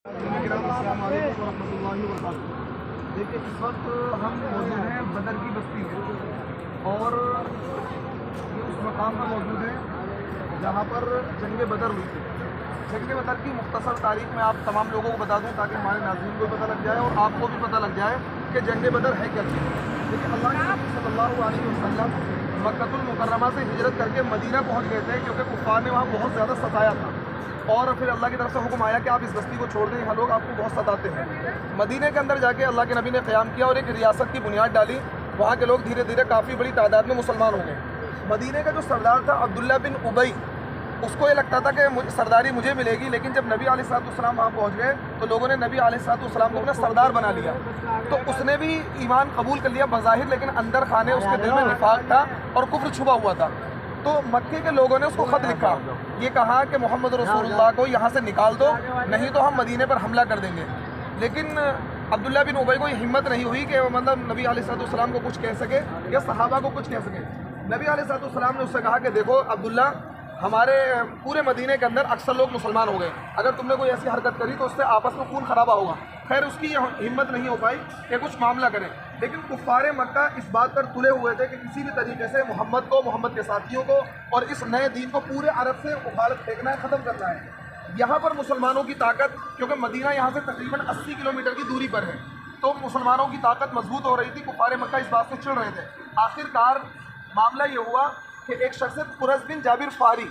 देखिए इस वक्त हम मौजूद हैं बदर की बस्ती में और ये उस मकाम पर मौजूद है जहाँ पर जंग बदर हुई थी। जंग बदर की मुख्तसर तारीख में आप तमाम लोगों को बता दूँ ताकि हमारे नाज़रीन को पता लग जाए और आपको भी पता लग जाए कि जंग बदर है क्या चीज़। देखिए अल्लाह के नबी सल्लल्लाहु अलैहि वसल्लम मक्कतुल मुकर्रमा से हिजरत करके मदीना पहुँच गए थे क्योंकि कुफ़ार ने वहाँ बहुत ज़्यादा सताया था और फिर अल्लाह की तरफ से हुक्म आया कि आप इस बस्ती को छोड़ दें, यहाँ लोग आपको बहुत सताते हैं। मदीने के अंदर जाके अल्लाह के नबी ने क़याम किया और एक रियासत की बुनियाद डाली। वहाँ के लोग धीरे धीरे काफ़ी बड़ी तादाद में मुसलमान हो गए। मदीने का जो सरदार था अब्दुल्ला बिन उबई, उसको ये लगता था कि सरदारी मुझे मिलेगी, लेकिन जब नबी अलैहिस्सलाम वहाँ पहुँच गए तो लोगों ने नबी अलैहिस्सलाम को अपना सरदार बना लिया। तो उसने भी ईमान कबूल कर लिया बज़ाहिर, लेकिन अंदर खाने उसके दिल में निफाक था और कुफ्र छुपा हुआ था। तो मक्के के लोगों ने उसको ख़त लिखा, ये कहा कि मोहम्मद रसूलुल्लाह को यहाँ से निकाल दो, नहीं तो हम मदीने पर हमला कर देंगे। लेकिन अब्दुल्ला बिन उबई को ये हिम्मत नहीं हुई कि मतलब नबी अलैहिस्सलाम को कुछ कह सके या सहाबा को कुछ कह सके। नबी अलैहिस्सलाम ने उससे कहा कि देखो अब्दुल्ला, हमारे पूरे मदीने के अंदर अक्सर लोग मुसलमान हो गए, अगर तुमने कोई ऐसी हरकत करी तो उससे आपस में खून खराबा होगा। खैर उसकी हिम्मत नहीं हो पाई कि कुछ मामला करें, लेकिन कुफ़ारे मक्का इस बात पर तुले हुए थे कि किसी भी तरीके से मोहम्मद को, मोहम्मद के साथियों को और इस नए दीन को पूरे अरब से उखाड़ फेंकना है, ख़त्म करना है। यहाँ पर मुसलमानों की ताकत, क्योंकि मदीना यहाँ से तकरीबन 80 किलोमीटर की दूरी पर है, तो मुसलमानों की ताकत मजबूत हो रही थी। कुफ़ारे मक्का इस बात से चिढ़ रहे थे। आखिरकार मामला ये हुआ कि एक शख्स कुरज़ बिन जाबिर फ़ारी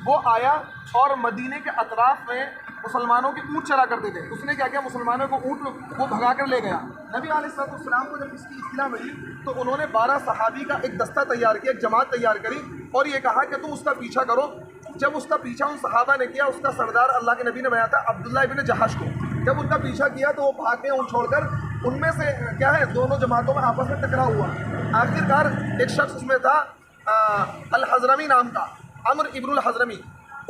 वो आया और मदीने के अतराफ़ में मुसलमानों के ऊँट चरा करते थे। उसने क्या किया, मुसलमानों को ऊँट वो भगा कर ले गया। नबी अलैहिस्सलाम को जब इसकी इत्तला मिली तो उन्होंने 12 सहाबी का एक दस्ता तैयार किया, एक जमात तैयार करी और ये कहा कि तुम उसका पीछा करो। जब उसका पीछा उन सहाबा ने किया, उसका सरदार अल्लाह के नबी ने बनाया था अब्दुल्ला इब्न जहाश को। जब उनका पीछा किया तो वो भाग गए ऊँट छोड़कर। उनमें से क्या है, दोनों जमातों में आपस में टकराव हुआ। आखिरकार एक शख्स उसमें था अल हज़रमी नाम का, अम्र इब्नुल हज़रमी,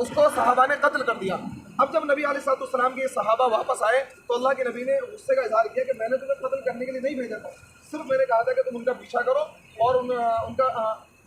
उसको सहाबा ने कत्ल कर दिया। अब जब नबी अलैहिस्सलाम के सहाबा वापस आए तो अल्लाह के नबी ने गुस्से का इजहार किया कि मैंने तुम्हें कत्ल करने के लिए नहीं भेजा था, सिर्फ मैंने कहा था कि तुम उनका पीछा करो और उनका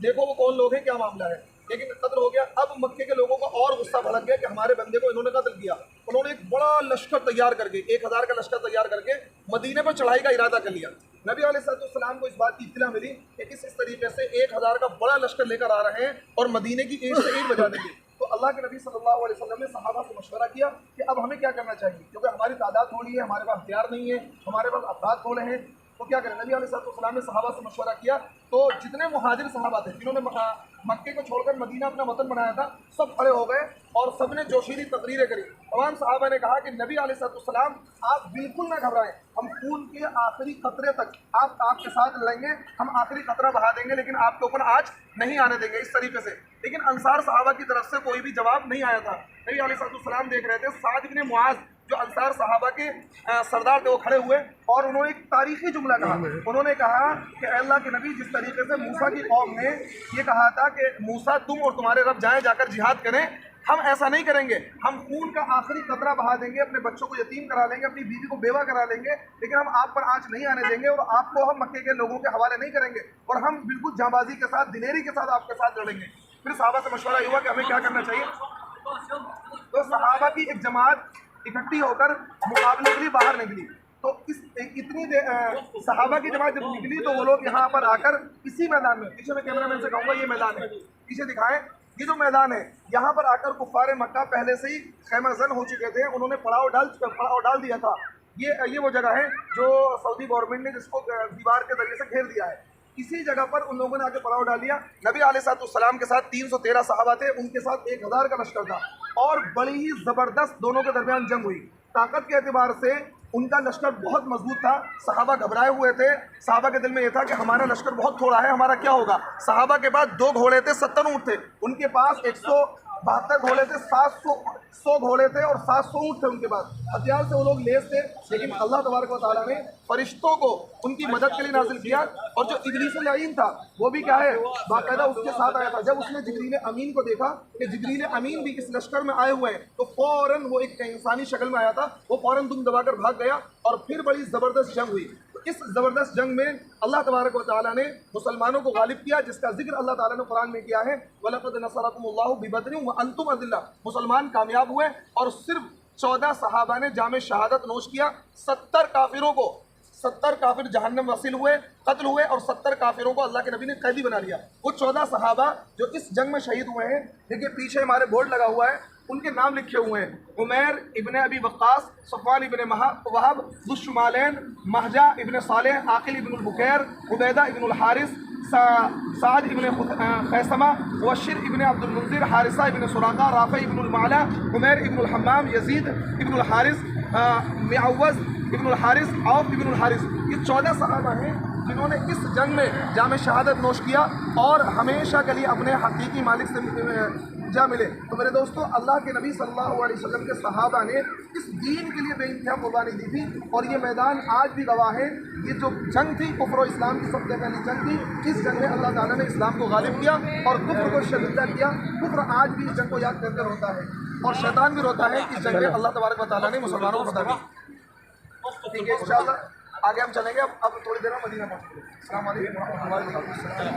देखो वो कौन लोग हैं, क्या मामला है। लेकिन कत्ल हो गया। अब मक्के के लोगों का और गुस्सा भड़क गया कि हमारे बंदे को इन्होंने कत्ल किया। उन्होंने एक बड़ा लश्कर तैयार करके, 1000 का लश्कर तैयार करके मदीने पर चढ़ाई का इरादा कर लिया। नबी अलैहिस्सलाम को इस बात की इत्तला मिली कि इस तरीके से 1000 का बड़ा लश्कर लेकर आ रहे हैं और मदीने की ईंट से ईंट बजा देंगे। तो अल्लाह के नबी सल्लल्लाहु अलैहि वसल्लम ने सहाबा से मशवरा किया कि अब हमें क्या करना चाहिए, क्योंकि हमारी तादाद थोड़ी है, हमारे पास हथियार नहीं है, हमारे पास अफराद थोड़े हैं, तो क्या करें। नबी अलैहिस्सलाम ने सहाबा से मशवरा किया तो जितने मुहाजिर सहाबा थे जिन्होंने मक्के को छोड़कर मदीना अपना वतन बनाया था, सब खड़े हो गए और सब ने जोशीली तकरीरें करी। तमाम सहाबा ने कहा कि नबी अलैहिस्सलाम आप बिल्कुल ना घबराएं, हम खून के आखिरी कतरे तक आपके साथ लड़ेंगे, हम आखिरी कतरा बहा देंगे, लेकिन आपके ऊपर आज नहीं आने देंगे, इस तरीके से। लेकिन अंसार सहाबा की तरफ से कोई भी जवाब नहीं आया था। नबी अलैहिस्सलाम देख रहे थे, साद इब्न मुआज़ जो अंसार सहाबा के सरदार थे वो खड़े हुए और उन्होंने एक तारीखी जुमला कहा। उन्होंने कहा कि अल्लाह के नबी, जिस तरीके से मूसा की कौम ने ये कहा था कि मूसा तुम और तुम्हारे रब जाएं जाकर जिहाद करें, हम ऐसा नहीं करेंगे, हम खून का आखिरी कतरा बहा देंगे, अपने बच्चों को यतीम करा लेंगे, अपनी बीवी को बेवा करा लेंगे, लेकिन हम आप पर आँच नहीं आने देंगे और आपको हम मक्के के लोगों के हवाले नहीं करेंगे और हम बिल्कुल जांबाजी के साथ, दिलेरी के साथ आपके साथ लड़ेंगे। फिर सहाबा से मशवरा हुआ कि हमें क्या करना चाहिए। तो सहाबा की एक जमात इकट्ठी होकर मुकाबले के लिए बाहर निकली। तो इतनी सहाबा की जमात जब निकली तो वो लोग यहाँ पर आकर इसी मैदान में, पीछे मैं कैमरामैन से कहूँगा ये मैदान है, पीछे दिखाएं, ये जो मैदान है, यहाँ पर आकर कुफ़ारे मक्का पहले से ही खैमाजन हो चुके थे, उन्होंने पड़ाव डाल दिया था। ये वो जगह है जो सऊदी गवर्नमेंट ने जिसको दीवार के जरिए से घेर दिया है। इसी जगह पर उन लोगों ने आके पड़ाव डाल दिया। नबी अलैहिस्सलाम के साथ 313 सहाबा थे, उनके साथ 1000 का लश्कर था और बड़ी ही ज़बरदस्त दोनों के दरमियान जंग हुई। ताकत के एतबार से उनका लश्कर बहुत मजबूत था, सहाबा घबराए हुए थे। सहाबा के दिल में यह था कि हमारा लश्कर बहुत थोड़ा है, हमारा क्या होगा। सहाबा के पास 2 घोड़े थे, 70 ऊँट थे, उनके पास 172 घोड़े थे, 100 घोड़े थे और 700 ऊँट थे उनके पास। हथियार से वो लोग लेस थे, लेकिन अल्लाह तबारक व तआला ने फरिश्तों को उनकी मदद के लिए नाजिल किया। और जो इब्लीस लईन था वो भी क्या है, बाकायदा उसके साथ आया था। जब उसने जिब्रील अमीन को देखा कि जिब्रील अमीन भी इस लश्कर में आए हुए हैं, तो फ़ौरन वो एक इंसानी शक्ल में आया था, वो फ़ौरन दुम दबाकर भाग गया और फिर बड़ी ज़बरदस्त जंग हुई। इस ज़बरदस्त जंग में अल्लाह तबारक व तआला ने मुसलमानों को गालिब किया, जिसका जिक्र अल्लाह ताला ने कुरान में किया है, वलक़द नसरकुमुल्लाहु बिबदरिन व अंतुम अज़िल्ला। मुसलमान कामयाब हुए और सिर्फ 14 सहाबा ने जाम शहादत नोश किया। 70 काफिरों को, 70 काफिर जहन्नम वसील हुए, कत्ल हुए, और 70 काफिरों को अल्लाह के नबी ने कैदी बना लिया। वो 14 सहाबा जो इस जंग में शहीद हुए हैं, देखिए पीछे हमारे बोर्ड लगा हुआ है, उनके नाम लिखे हुए हैं। उमैर इब्ने अबी वक्कास, सफ़वान इब्ने वहाब, दुश्शुमालैन, महजा इब्ने सालेह, आकिल इब्नुल बुकैर, उबैदा इब्नुल हारिस, साद इब्ने खैसमा, वशिर इब्ने अब्दुल मुंजिर, हारिसा इब्ने सुराका, राफ़े इब्नुल माला, उमैर इब्नुल हम्माम, यजीद इब्नुल हारिस, मिअव्वज़ इब्नुल हारिस, औफ इब्नुल हारिस, ये 14 सहाबा हैं जिन्होंने इस जंग में जाम शहादत नोश किया और हमेशा के लिए अपने हकीकी मालिक से जा मिले। तो मेरे दोस्तों, अल्लाह के नबी सल्लल्लाहु अलैहि वसल्लम के सहाबा ने इस दीन के लिए बेइंतहा कुर्बानी दी थी, और ये मैदान आज भी गवाह है। ये जो जंग थी कुफ्र और इस्लाम की सबसे पहली जंग थी, इस जंग में अल्लाह ताला ने इस्लाम को गालिब किया और कुफ्र को शर्मिंदा किया। कुफ्र आज भी इस जंग को याद करके रोता है, और शैतान भी रोता है कि इस जंग में अल्लाह तबारक व तआला ने मुसलमानों को फतह दी। ठीक है, इंशाअल्लाह आगे हम चलेंगे। अब थोड़ी देर में मदीना पहुँचेंगे। अस्सलाम वालेकुम।